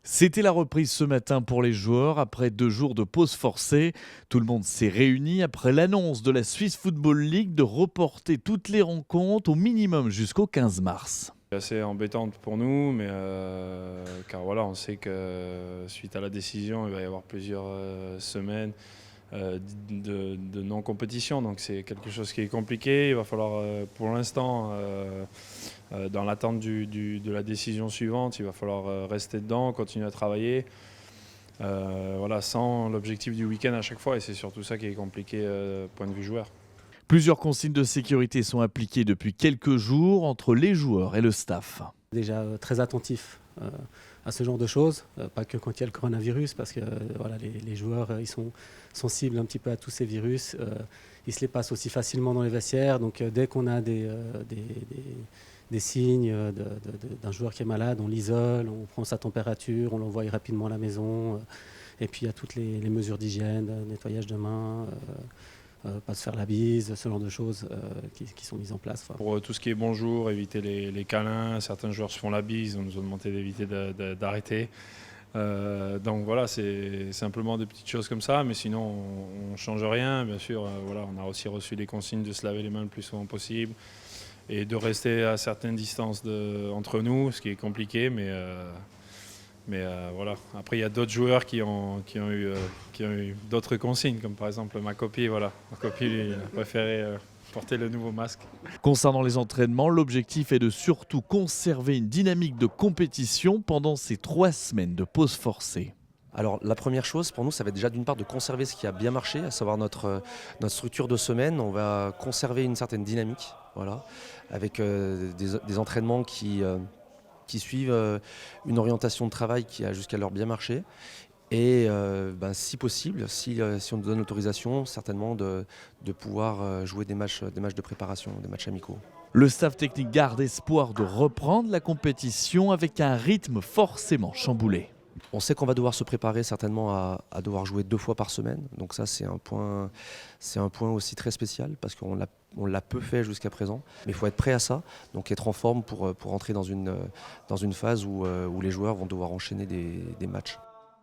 C'était la reprise ce matin pour les joueurs après 2 jours de pause forcée. Tout le monde s'est réuni après l'annonce de la Swiss Football League de reporter toutes les rencontres au minimum jusqu'au 15 mars. C'est assez embêtante pour nous, mais car voilà, on sait que suite à la décision, il va y avoir plusieurs semaines de non-compétition, donc c'est quelque chose qui est compliqué. Il va falloir, pour l'instant, dans l'attente de la décision suivante, il va falloir rester dedans, continuer à travailler. Voilà, sans l'objectif du week-end à chaque fois, et c'est surtout ça qui est compliqué point de vue joueur. Plusieurs consignes de sécurité sont appliquées depuis quelques jours entre les joueurs et le staff. Déjà très attentif à ce genre de choses, pas que quand il y a le coronavirus, parce que voilà, les joueurs ils sont sensibles un petit peu à tous ces virus, ils se les passent aussi facilement dans les vestiaires, donc dès qu'on a des signes d'un joueur qui est malade, on l'isole, on prend sa température, on l'envoie rapidement à la maison, et puis il y a toutes les mesures d'hygiène, nettoyage de mains, pas se faire la bise, ce genre de choses qui sont mises en place. Pour tout ce qui est bonjour, éviter les câlins, certains joueurs se font la bise, on nous a demandé d'éviter d'arrêter. Donc voilà, c'est simplement des petites choses comme ça, mais sinon on ne change rien. Bien sûr, voilà, on a aussi reçu des consignes de se laver les mains le plus souvent possible et de rester à certaines distances entre nous, ce qui est compliqué, mais voilà. Après, il y a d'autres joueurs qui ont eu d'autres consignes, comme par exemple ma copie. Voilà. Ma copie lui, a préféré porter le nouveau masque. Concernant les entraînements, l'objectif est de surtout conserver une dynamique de compétition pendant ces 3 semaines de pause forcée. Alors la première chose pour nous, ça va être déjà d'une part de conserver ce qui a bien marché, à savoir notre structure de semaine. On va conserver une certaine dynamique, voilà, avec des entraînements qui suivent une orientation de travail qui a jusqu'alors bien marché. Et si possible, si on nous donne l'autorisation, certainement de pouvoir jouer des matchs de préparation, des matchs amicaux. Le staff technique garde espoir de reprendre la compétition avec un rythme forcément chamboulé. On sait qu'on va devoir se préparer certainement à devoir jouer 2 fois par semaine. Donc ça, c'est un point aussi très spécial parce qu'on l'a peu fait jusqu'à présent. Mais il faut être prêt à ça, donc être en forme pour entrer dans une phase où les joueurs vont devoir enchaîner des matchs.